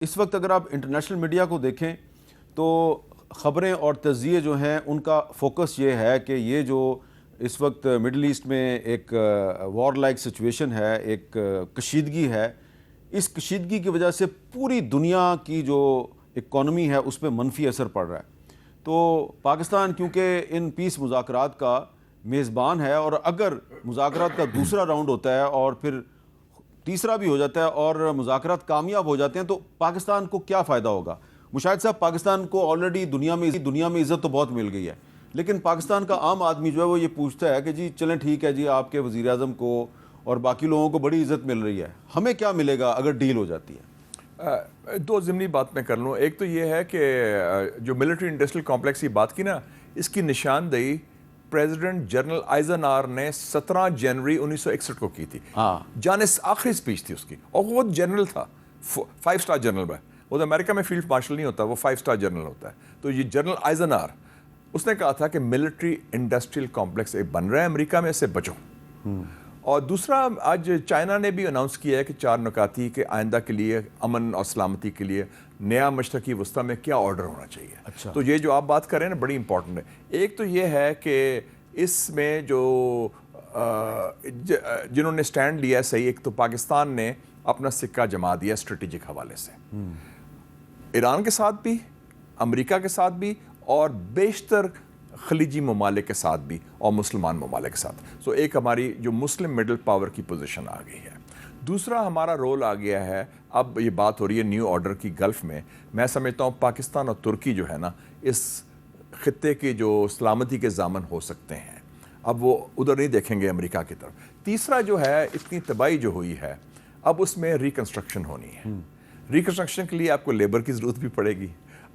اس وقت اگر آپ انٹرنیشنل میڈیا کو دیکھیں تو خبریں اور تجزیے جو ہیں ان کا فوکس یہ ہے کہ یہ جو اس وقت مڈل ایسٹ میں ایک وار لائک سچویشن ہے، ایک کشیدگی ہے، اس کشیدگی کی وجہ سے پوری دنیا کی جو اکانومی ہے اس پہ منفی اثر پڑ رہا ہے۔ تو پاکستان کیونکہ ان پیس مذاکرات کا میزبان ہے، اور اگر مذاکرات کا دوسرا راؤنڈ ہوتا ہے اور پھر تیسرا بھی ہو جاتا ہے اور مذاکرات کامیاب ہو جاتے ہیں، تو پاکستان کو کیا فائدہ ہوگا؟ مشاہد صاحب، پاکستان کو آلریڈی دنیا میں عزت تو بہت مل گئی ہے، لیکن پاکستان کا عام آدمی جو ہے وہ یہ پوچھتا ہے کہ جی چلیں ٹھیک ہے جی، آپ کے وزیر اعظم کو اور باقی لوگوں کو بڑی عزت مل رہی ہے، ہمیں کیا ملے گا اگر ڈیل ہو جاتی ہے؟ دو ضمنی بات میں کر لوں۔ ایک تو یہ ہے کہ جو ملٹری انڈسٹریل کمپلیکس کی بات کی نا، اس کی نشاندہی پریزیڈنٹ جنرل آئزنہاور نے 17 جنوری 1961 کو کی تھی۔ جانس آخری سپیچ تھی اس کی، اور وہ جنرل تھا، 5 اسٹار جنرل ہے۔ وہ تو امریکہ میں فیلڈ مارشل نہیں ہوتا، وہ 5 اسٹار جنرل ہوتا ہے۔ تو یہ جنرل آئزنہاور، اس نے کہا تھا کہ ملٹری انڈسٹریل کمپلیکس ایک بن رہا ہے امریکہ میں، اس سے بچو۔ اور دوسرا، آج چائنا نے بھی اناؤنس کیا ہے کہ 4 نکاتی کہ آئندہ کے لیے امن اور سلامتی کے لیے نیا مشرقی وسطی میں کیا آرڈر ہونا چاہیے۔ تو یہ جو آپ بات کر رہے ہیں نا، بڑی امپورٹنٹ ہے۔ ایک تو یہ ہے کہ اس میں جو جنہوں نے سٹینڈ لیا ہے صحیح، ایک تو پاکستان نے اپنا سکہ جما دیا اسٹریٹجک حوالے سے، ایران کے ساتھ بھی، امریکہ کے ساتھ بھی، اور بیشتر خلیجی ممالک کے ساتھ بھی، اور مسلمان ممالک کے ساتھ۔ سو ایک ہماری جو مسلم مڈل پاور کی پوزیشن آ گئی ہے۔ دوسرا ہمارا رول آ گیا ہے، اب یہ بات ہو رہی ہے نیو آرڈر کی گلف میں۔ میں سمجھتا ہوں پاکستان اور ترکی جو ہے نا، اس خطے کی جو سلامتی کے ضامن ہو سکتے ہیں، اب وہ ادھر نہیں دیکھیں گے امریکہ کی طرف۔ تیسرا جو ہے، اتنی تباہی جو ہوئی ہے، اب اس میں ریکنسٹرکشن ہونی ہے۔ ریکنسٹرکشن کے لیے آپ کو لیبر کی ضرورت بھی پڑے گی،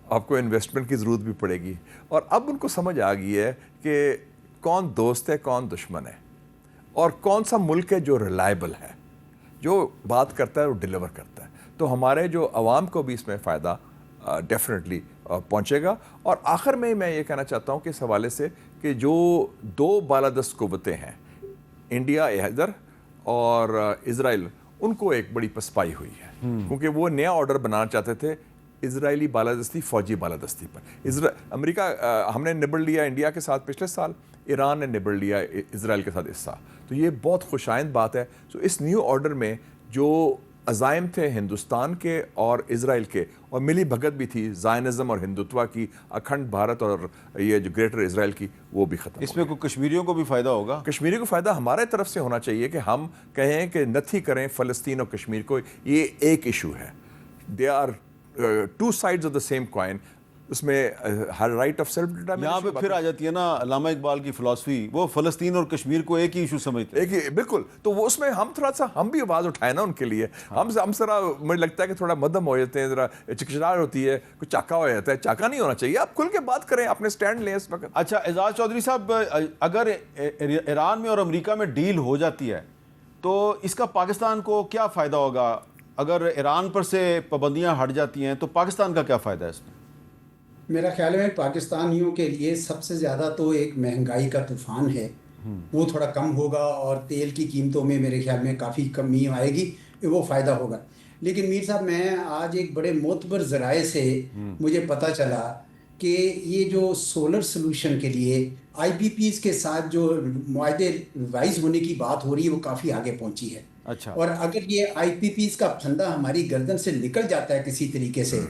آپ کو انویسٹمنٹ کی ضرورت بھی پڑے گی، اور اب ان کو سمجھ آ گئی ہے کہ کون دوست ہے کون دشمن ہے، اور کون سا ملک ہے جو ریلائبل ہے، جو بات کرتا ہے وہ ڈیلیور کرتا ہے۔ تو ہمارے جو عوام کو بھی اس میں فائدہ ڈیفینیٹلی پہنچے گا۔ اور آخر میں یہ کہنا چاہتا ہوں کہ اس حوالے سے کہ جو 2 بالادست قوتیں ہیں، انڈیا ادھر اور اسرائیل، ان کو ایک بڑی پسپائی ہوئی ہے، کیونکہ وہ نیا آرڈر بنانا چاہتے تھے اسرائیلی بالادستی، فوجی بالادستی پر۔ امریکہ ہم نے نبڑ لیا انڈیا کے ساتھ پچھلے سال، ایران نے نبڑ لیا اسرائیل کے ساتھ اس سال۔ تو یہ بہت خوش آئند بات ہے۔ تو اس نیو آرڈر میں جو عزائم تھے ہندوستان کے اور اسرائیل کے، اور ملی بھگت بھی تھی زائنزم اور ہندوتوا کی، اکھنڈ بھارت اور یہ جو گریٹر اسرائیل کی، وہ بھی ختم۔ اس میں کوئی کشمیریوں کو بھی فائدہ ہوگا؟ کشمیری کو فائدہ ہمارے طرف سے ہونا چاہیے کہ ہم کہیں کہ نتھی کریں فلسطین اور کشمیر کو۔ یہ ایک ایشو ہے، they are 2 sides of the same coin۔ اس میں ہر رائٹ آف سیلف ڈٹرمنیشن، یہاں پہ پھر آ جاتی ہے نا علامہ اقبال کی فلسفی، وہ فلسطین اور کشمیر کو ایک ہی ایشو سمجھتے ہیں۔ ایک ہی، بالکل۔ تو وہ اس میں ہم تھوڑا سا، ہم بھی آواز اٹھائیں نا ان کے لیے۔ ہم ذرا، مجھے لگتا ہے کہ تھوڑا مدھم ہو جاتے ہیں، ذرا چکچراہٹ ہوتی ہے، کچھ چاکا ہو جاتا ہے۔ چاکا نہیں ہونا چاہیے، آپ کھل کے بات کریں، اپنے سٹینڈ لیں اس وقت۔ اچھا اعزاز چودھری صاحب، اگر ایران میں اور امریکہ میں ڈیل ہو جاتی ہے تو اس کا پاکستان کو کیا فائدہ ہوگا؟ اگر ایران پر سے پابندیاں ہٹ جاتی ہیں تو پاکستان کا کیا فائدہ ہے اس میں؟ میرا خیال ہے پاکستانیوں کے لیے سب سے زیادہ تو ایک مہنگائی کا طوفان ہے، وہ تھوڑا کم ہوگا، اور تیل کی قیمتوں میں میرے خیال میں کافی کمی آئے گی، وہ فائدہ ہوگا۔ لیکن میر صاحب، میں آج ایک بڑے معتبر ذرائع سے مجھے پتہ چلا کہ یہ جو سولر سلوشن کے لیے آئی پی پیز کے ساتھ جو معاہدے ریوائز ہونے کی بات ہو رہی ہے، وہ کافی آگے پہنچی ہے۔ اچھا، اور اگر یہ آئی پی پیز کا پھندا ہماری گردن سے نکل جاتا ہے کسی طریقے سے،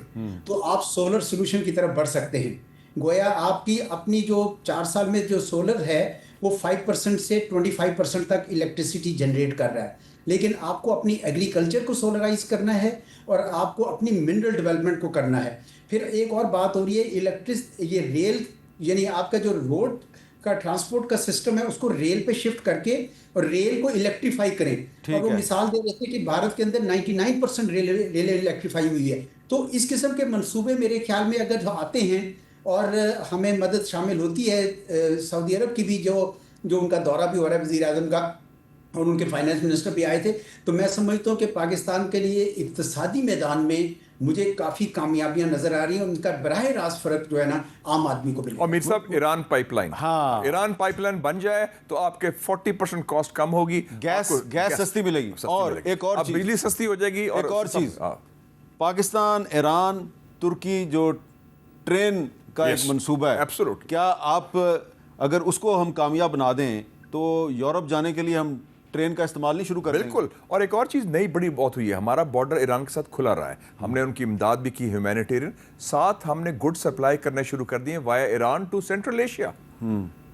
تو آپ سولر سلوشن کی طرف بڑھ سکتے ہیں۔ گویا آپ کی اپنی جو 4 سال میں جو سولر ہے وہ 5% سے 25% تک الیکٹریسٹی جنریٹ کر رہا ہے، لیکن آپ کو اپنی ایگریکلچر کو سولرائز کرنا ہے، اور آپ کو اپنی منرل ڈیولپمنٹ کو کرنا ہے۔ پھر ایک اور بات ہو رہی ہے، یہ ریل، یعنی آپ کا جو روڈ کا ٹرانسپورٹ کا سسٹم ہے اس کو ریل پہ شفٹ کر کے اور ریل کو الیکٹریفائی کریں۔ اور وہ مثال دے رہے تھے کہ بھارت کے اندر 99% ریلیں الیکٹریفائی ہوئی ہے۔ تو اس قسم کے منصوبے میرے خیال میں اگر آتے ہیں اور ہمیں مدد شامل ہوتی ہے، سعودی عرب کی بھی جو ان کا دورہ بھی ہو رہا ہے وزیر اعظم کا، اور ان کے فائنانس منسٹر بھی آئے تھے، تو میں سمجھتا ہوں کہ پاکستان کے لیے اقتصادی میدان میں مجھے کافی کامیابیاں نظر آ رہی ہیں، ان کا براہ راست فرق جو ہے نا عام آدمی کو ملے۔ اور میر صاحب، Iran pipeline, Iran pipeline بن جائے تو آپ کے 40% کاسٹ کم ہوگی، گیس سستی ملے گی، اور ایک اور چیز، بجلی سستی ہو جائے گی، اور ایک اور چیز، پاکستان ایران ترکی جو ٹرین کا ایک منصوبہ ہے، Absolutely. کیا آپ اگر اس کو ہم کامیاب بنا دیں تو یورپ جانے کے لیے ہم ٹرین کا استعمال نہیں شروع کر دیں گے؟ بالکل. اور ایک اور چیز نئی بڑی بات ہوئی ہے، ہمارا بارڈر ایران کے ساتھ کھلا رہا ہے. ہم نے ان کی امداد بھی کی ہیومینیٹیرین، ساتھ ہم نے گڈ سپلائی کرنے شروع کر دیے وایا ایران ٹو سینٹرل ایشیا.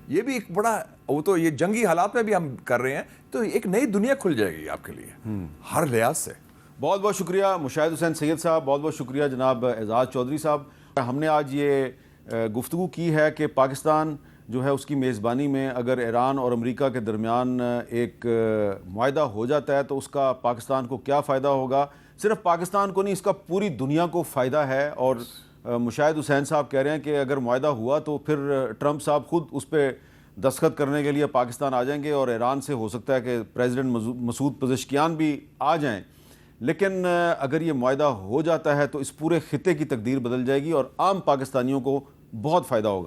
یہ بھی ایک بڑا، وہ تو یہ جنگی حالات میں بھی ہم کر رہے ہیں، تو ایک نئی دنیا کھل جائے گی آپ کے لیے ہر لحاظ سے. بہت بہت شکریہ مشاہد حسین سید صاحب، بہت بہت شکریہ جناب اعزاز چودھری صاحب. ہم نے آج یہ گفتگو کی ہے کہ پاکستان جو ہے اس کی میزبانی میں اگر ایران اور امریکہ کے درمیان ایک معاہدہ ہو جاتا ہے تو اس کا پاکستان کو کیا فائدہ ہوگا. صرف پاکستان کو نہیں، اس کا پوری دنیا کو فائدہ ہے. اور مشاہد حسین صاحب کہہ رہے ہیں کہ اگر معاہدہ ہوا تو پھر ٹرمپ صاحب خود اس پہ دستخط کرنے کے لیے پاکستان آ جائیں گے، اور ایران سے ہو سکتا ہے کہ پریزیڈنٹ مسعود پزشکیان بھی آ جائیں. لیکن اگر یہ معاہدہ ہو جاتا ہے تو اس پورے خطے کی تقدیر بدل جائے گی اور عام پاکستانیوں کو بہت فائدہ ہوگا.